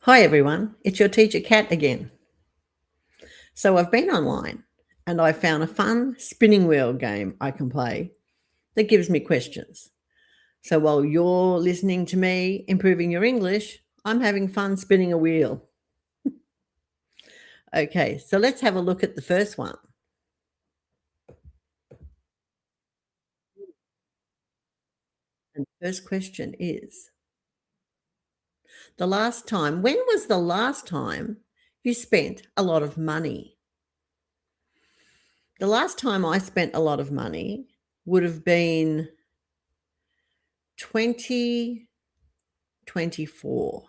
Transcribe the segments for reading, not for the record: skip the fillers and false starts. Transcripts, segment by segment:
Hi everyone, it's your teacher Kat again. So I've been online and I found a fun spinning wheel game I can play that gives me questions. So while you're listening to me improving your English, I'm having fun spinning a wheel. Okay, so let's have a look at the first one. And the first question is when was the last time you spent a lot of money? The last time I spent a lot of money would have been 2024.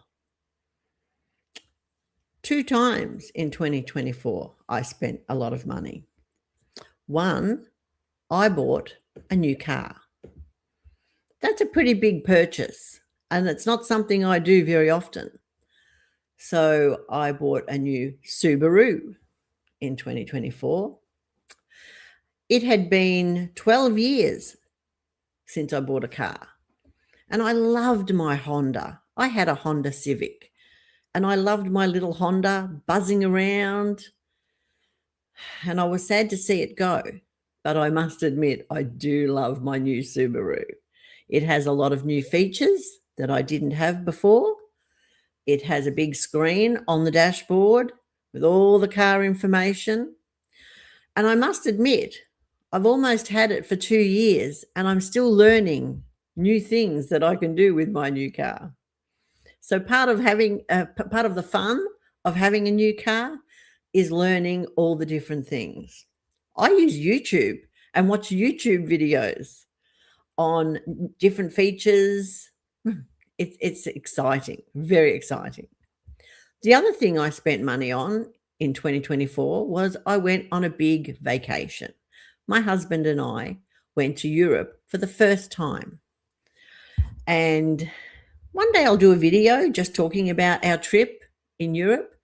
Two times in 2024, I spent a lot of money. One, I bought a new car. That's a pretty big purchase, and it's not something I do very often. So I bought a new Subaru in 2024. It had been 12 years since I bought a car, and I loved my Honda. I had a Honda Civic, and I loved my little Honda buzzing around, and I was sad to see it go. But I must admit, I do love my new Subaru. It has a lot of new features that I didn't have before. It has a big screen on the dashboard with all the car information. And I must admit, I've almost had it for 2 years and I'm still learning new things that I can do with my new car. So part of the fun of having a new car is learning all the different things. I use YouTube and watch YouTube videos on different features. It's exciting, very exciting. The other thing I spent money on in 2024 was I went on a big vacation. My husband and I went to Europe for the first time. And one day I'll do a video just talking about our trip in Europe.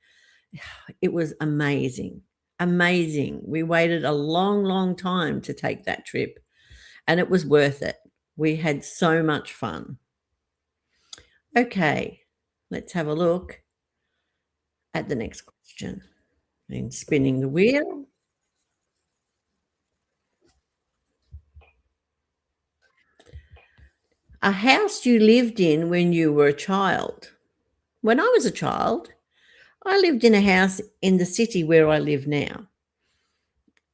It was amazing, amazing. We waited a long, long time to take that trip, and it was worth it. We had so much fun. Okay, let's have a look at the next question. In spinning the wheel, a house you lived in when you were a child. When I was a child, I lived in a house in the city where I live now.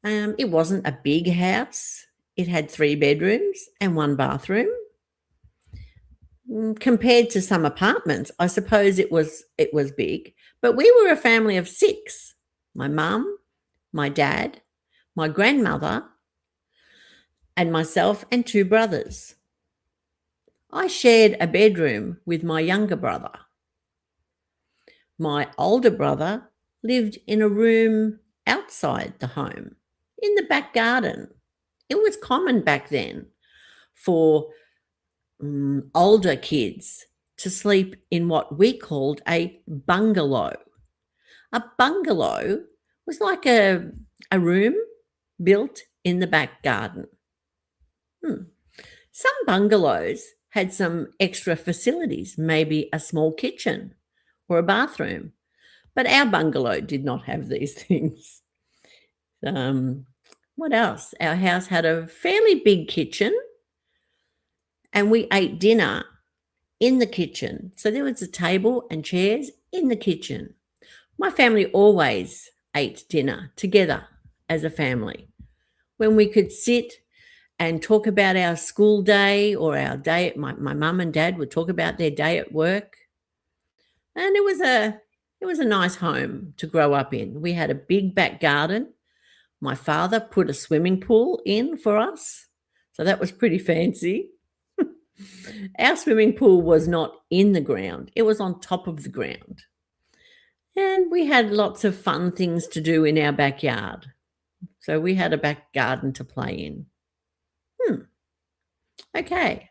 It wasn't a big house. It had 3 bedrooms and 1 bathroom. Compared to some apartments, I suppose it was big, but we were a family of 6. My mum, my dad, my grandmother, and myself and 2 brothers. I shared a bedroom with my younger brother. My older brother lived in a room outside the home, in the back garden. It was common back then for older kids to sleep in what we called a bungalow. A bungalow was like a room built in the back garden. Some bungalows had some extra facilities, maybe a small kitchen or a bathroom, but our bungalow did not have these things. Um, what else? Our house had a fairly big kitchen, and we ate dinner in the kitchen. So there was a table and chairs in the kitchen. My family always ate dinner together as a family when we could sit and talk about our school day or our day. My mum and dad would talk about their day at work. And it was a nice home to grow up in. We had a big back garden. My father put a swimming pool in for us. So that was pretty fancy. Our swimming pool was not in the ground, it was on top of the ground. And we had lots of fun things to do in our backyard. So we had a back garden to play in. Okay,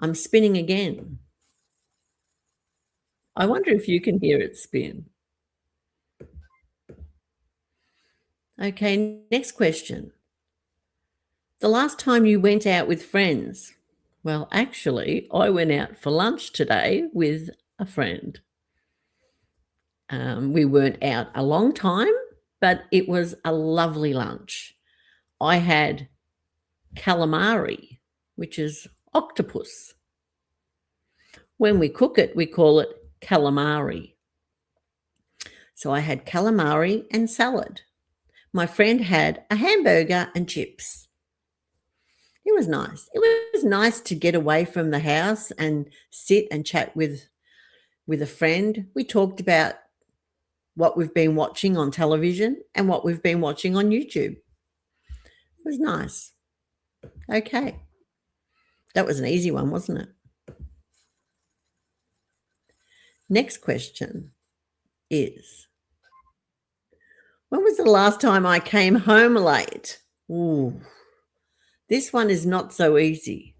I'm spinning again. I wonder if you can hear it spin. Okay, next question. The last time you went out with friends? Well, actually, I went out for lunch today with a friend. We weren't out a long time, but it was a lovely lunch. I had calamari, which is octopus. When we cook it, we call it calamari. So I had calamari and salad. My friend had a hamburger and chips. It was nice. It was nice to get away from the house and sit and chat with a friend. We talked about what we've been watching on television and what we've been watching on YouTube. It was nice. Okay. That was an easy one, wasn't it? Next question is, when was the last time I came home late? Ooh, this one is not so easy.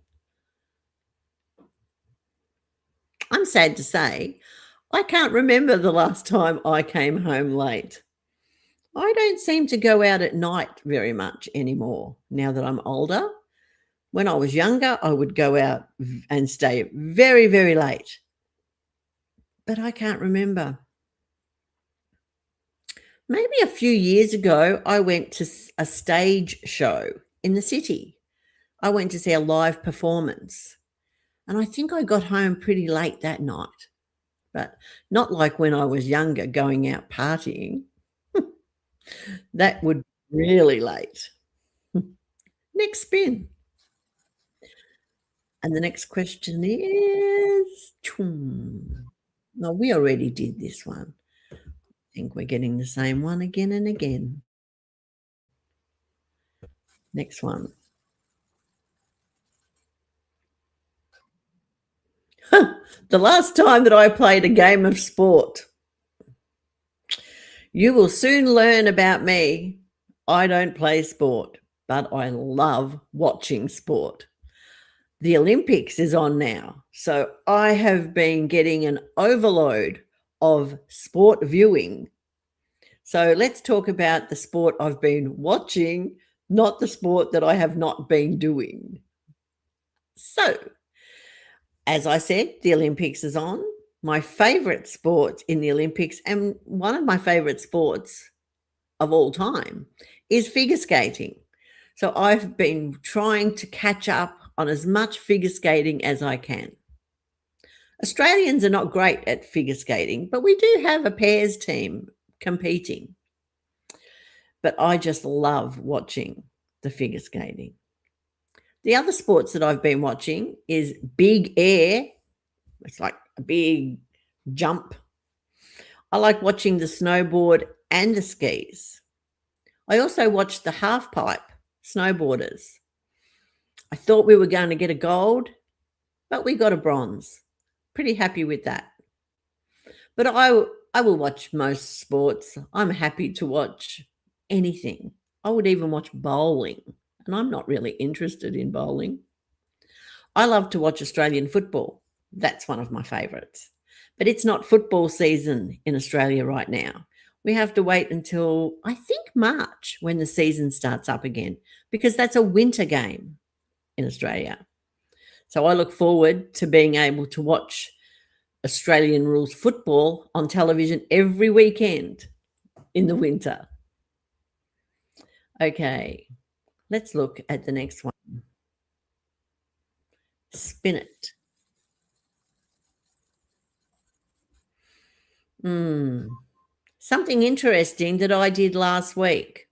I'm sad to say, I can't remember the last time I came home late. I don't seem to go out at night very much anymore now that I'm older. When I was younger, I would go out and stay very, very late. But I can't remember. Maybe a few years ago, I went to a stage show in the city. I went to see a live performance. And I think I got home pretty late that night. But not like when I was younger going out partying. That would be really late. Next spin. And the next question is, no, we already did this one. I think we're getting the same one again and again. Next one. The last time that I played a game of sport. You will soon learn about me. I don't play sport, but I love watching sport. The Olympics is on now, so I have been getting an overload of sport viewing. So let's talk about the sport I've been watching, not the sport that I have not been doing. So, as I said, the Olympics is on. My favorite sport in the Olympics, and one of my favorite sports of all time, is figure skating. So I've been trying to catch up on as much figure skating as I can. Australians are not great at figure skating, but we do have a pairs team competing. But I just love watching the figure skating. The other sports that I've been watching is big air. It's like a big jump. I like watching the snowboard and the skis. I also watched the half pipe snowboarders. I thought we were going to get a gold, but we got a bronze. Pretty happy with that. But I will watch most sports. I'm happy to watch anything. I would even watch bowling, and I'm not really interested in bowling. I love to watch Australian football. That's one of my favourites. But it's not football season in Australia right now. We have to wait until, I think, March when the season starts up again, because that's a winter game in Australia. So I look forward to being able to watch Australian rules football on television every weekend in the winter. Okay, let's look at the next one. Spin it. Something interesting that I did last week.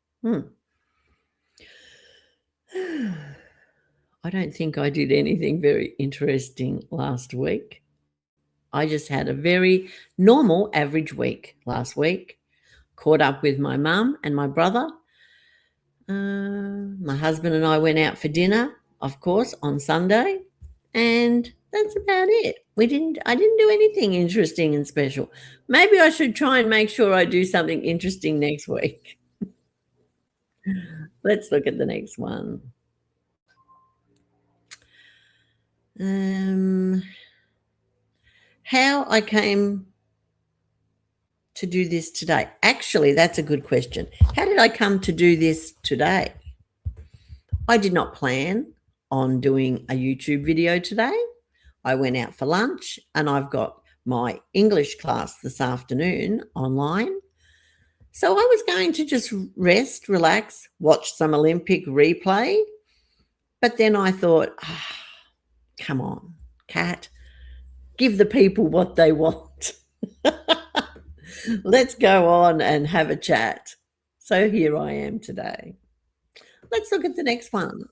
I don't think I did anything very interesting last week. I just had a very normal average week last week. Caught up with my mum and my brother. My husband and I went out for dinner, of course, on Sunday, and that's about it. I didn't do anything interesting and special. Maybe I should try and make sure I do something interesting next week. Let's look at the next one. How I came to do this today. Actually, that's a good question. How did I come to do this today? I did not plan on doing a YouTube video today. I went out for lunch and I've got my English class this afternoon online. So I was going to just rest, relax, watch some Olympic replay. But then I thought, come on, Kat, give the people what they want. Let's go on and have a chat. So here I am today. Let's look at the next one.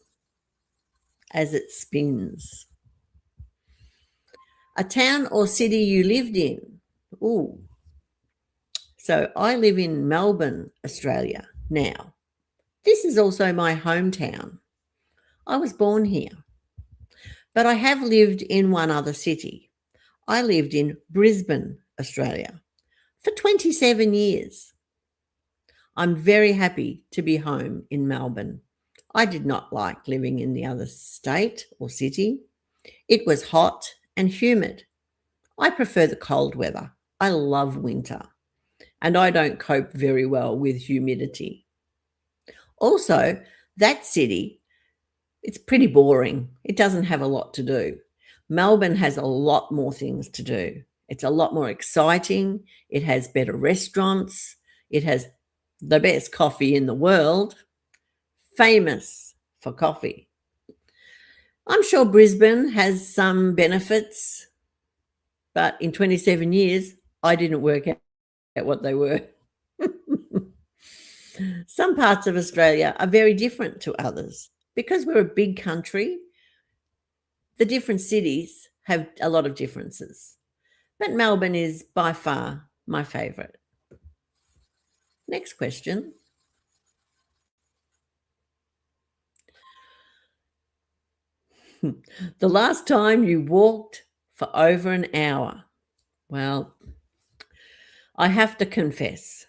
As it spins. A town or city you lived in. Ooh. So I live in Melbourne, Australia. Now, this is also my hometown. I was born here. But I have lived in one other city. I lived in Brisbane, Australia, for 27 years. I'm very happy to be home in Melbourne. I did not like living in the other state or city. It was hot and humid. I prefer the cold weather. I love winter, and I don't cope very well with humidity. Also, that city, it's pretty boring. It doesn't have a lot to do. Melbourne has a lot more things to do. It's a lot more exciting. It has better restaurants. It has the best coffee in the world, famous for coffee. I'm sure Brisbane has some benefits, but in 27 years, I didn't work out what they were. Some parts of Australia are very different to others. Because we're a big country, the different cities have a lot of differences. But Melbourne is by far my favourite. Next question. The last time you walked for over an hour. Well, I have to confess,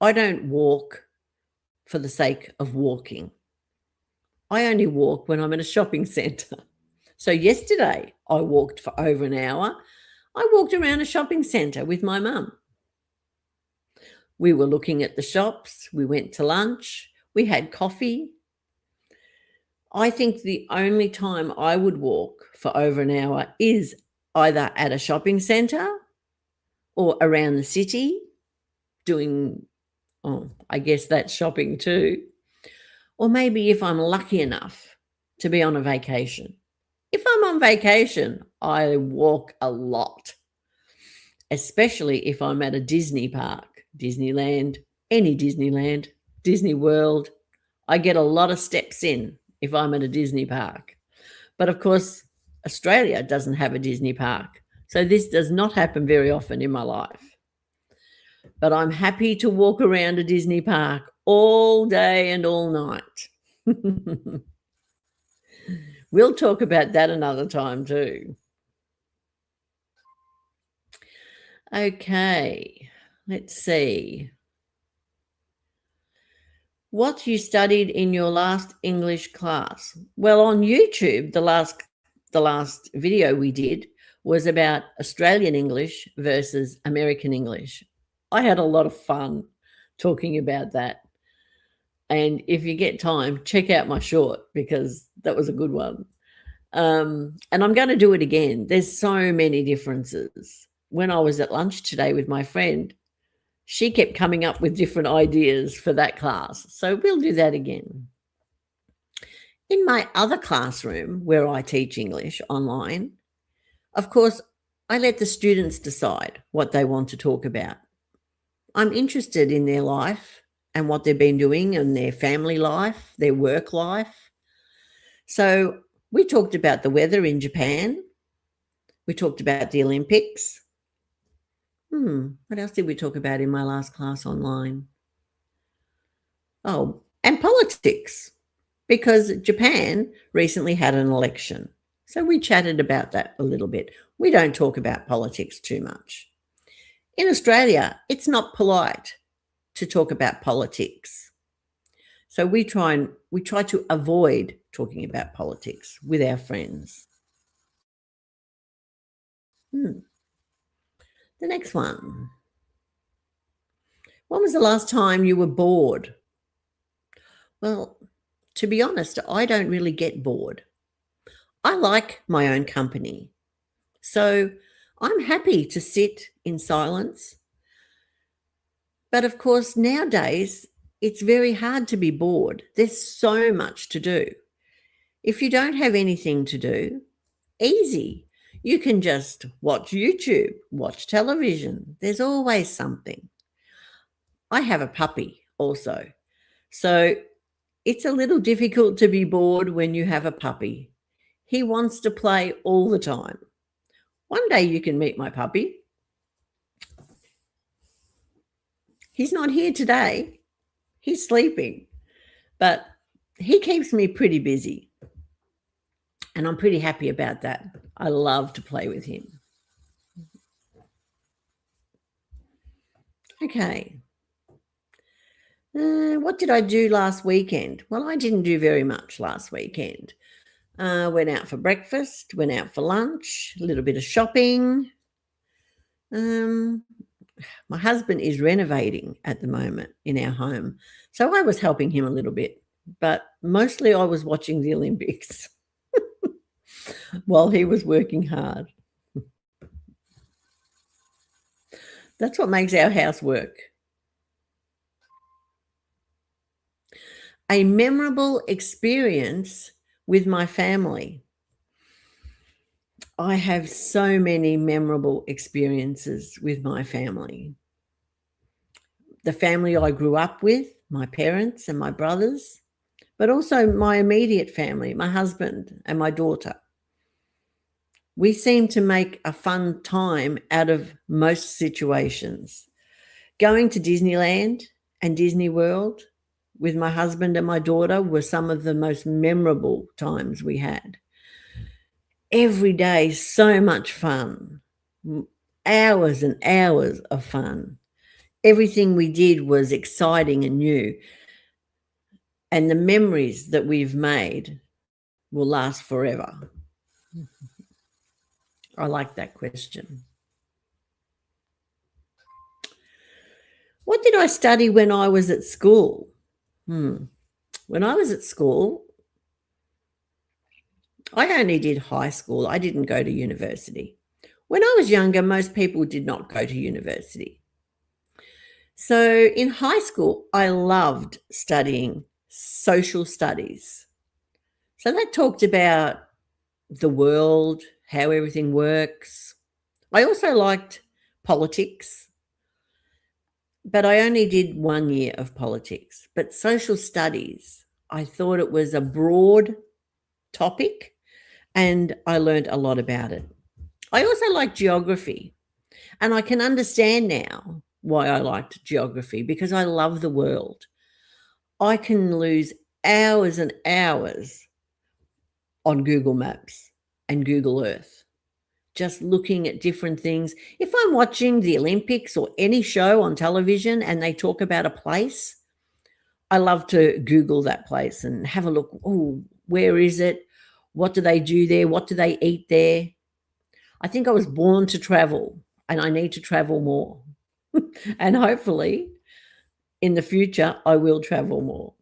I don't walk for the sake of walking. I only walk when I'm in a shopping centre. So yesterday I walked for over an hour. I walked around a shopping centre with my mum. We were looking at the shops. We went to lunch. We had coffee. I think the only time I would walk for over an hour is either at a shopping centre or around the city doing, I guess that's shopping too. Or maybe if I'm lucky enough to be on a vacation. If I'm on vacation, I walk a lot, especially if I'm at a Disney park, Disneyland, any Disneyland, Disney World. I get a lot of steps in if I'm at a Disney park. But of course, Australia doesn't have a Disney park. So this does not happen very often in my life. But I'm happy to walk around a Disney park all day and all night. We'll talk about that another time too. Okay, let's see. What you studied in your last English class? Well, on YouTube, the last video we did was about Australian English versus American English. I had a lot of fun talking about that. And if you get time, check out my short because that was a good one. And I'm going to do it again. There's so many differences. When I was at lunch today with my friend, she kept coming up with different ideas for that class. So we'll do that again. In my other classroom where I teach English online, of course, I let the students decide what they want to talk about. I'm interested in their life and what they've been doing in their family life, their work life. So we talked about the weather in Japan. We talked about the Olympics. What else did we talk about in my last class online? Oh, and politics, because Japan recently had an election. So we chatted about that a little bit. We don't talk about politics too much. In Australia, it's not polite to talk about politics. So we try to avoid talking about politics with our friends. The next one. When was the last time you were bored? Well, to be honest, I don't really get bored. I like my own company. So I'm happy to sit in silence. But of course, nowadays, it's very hard to be bored. There's so much to do. If you don't have anything to do, easy. You can just watch YouTube, watch television. There's always something. I have a puppy also. So it's a little difficult to be bored when you have a puppy. He wants to play all the time. One day you can meet my puppy. He's not here today. He's sleeping, but he keeps me pretty busy. And I'm pretty happy about that. I love to play with him. Okay. What did I do last weekend? Well, I didn't do very much last weekend. Went out for breakfast, went out for lunch, a little bit of shopping. My husband is renovating at the moment in our home. So I was helping him a little bit, but mostly I was watching the Olympics while he was working hard. That's what makes our house work. A memorable experience with my family. I have so many memorable experiences with my family. The family I grew up with, my parents and my brothers, but also my immediate family, my husband and my daughter. We seem to make a fun time out of most situations. Going to Disneyland and Disney World with my husband and my daughter were some of the most memorable times we had. Every day, so much fun, hours and hours of fun. Everything we did was exciting and new. And the memories that we've made will last forever. I like that question. What did I study when I was at school? When I was at school, I only did high school. I didn't go to university. When I was younger, most people did not go to university. So in high school, I loved studying social studies. So that talked about the world, how everything works. I also liked politics, but I only did 1 year of politics. But social studies, I thought it was a broad topic and I learned a lot about it. I also like geography, and I can understand now why I liked geography, because I love the world. I can lose hours and hours on Google Maps and Google Earth, just looking at different things. If I'm watching the Olympics or any show on television and they talk about a place, I love to Google that place and have a look. Oh, where is it? What do they do there? What do they eat there? I think I was born to travel, and I need to travel more. And hopefully in the future, I will travel more.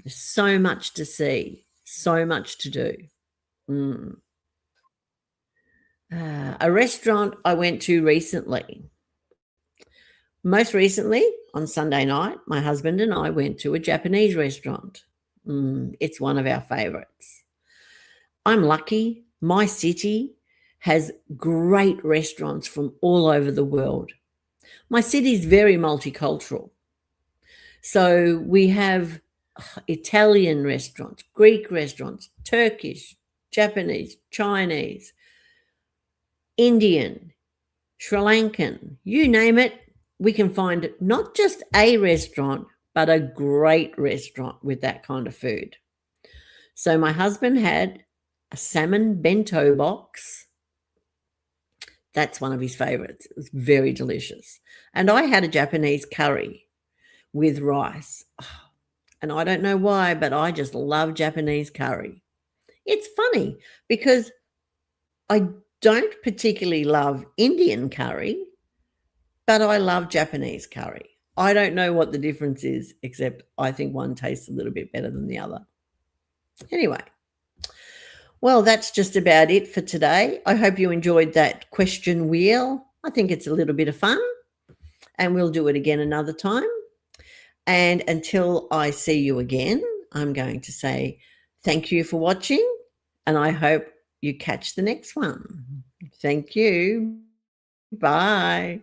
There's so much to see, so much to do. A restaurant I went to recently. Most recently, on Sunday night, my husband and I went to a Japanese restaurant. It's one of our favorites. I'm lucky. My city has great restaurants from all over the world. My city is very multicultural. So we have Italian restaurants, Greek restaurants, Turkish, Japanese, Chinese, Indian, Sri Lankan, you name it. We can find not just a restaurant, but a great restaurant with that kind of food. So my husband had a salmon bento box. That's one of his favorites. It was very delicious. And I had a Japanese curry with rice. And I don't know why, but I just love Japanese curry. It's funny because I don't particularly love Indian curry, but I love Japanese curry. I don't know what the difference is, except I think one tastes a little bit better than the other. Anyway, Well, that's just about it for today. I hope you enjoyed that question wheel. I think it's a little bit of fun, and we'll do it again another time. And until I see you again, I'm going to say thank you for watching, and I hope you catch the next one. Thank you. Bye.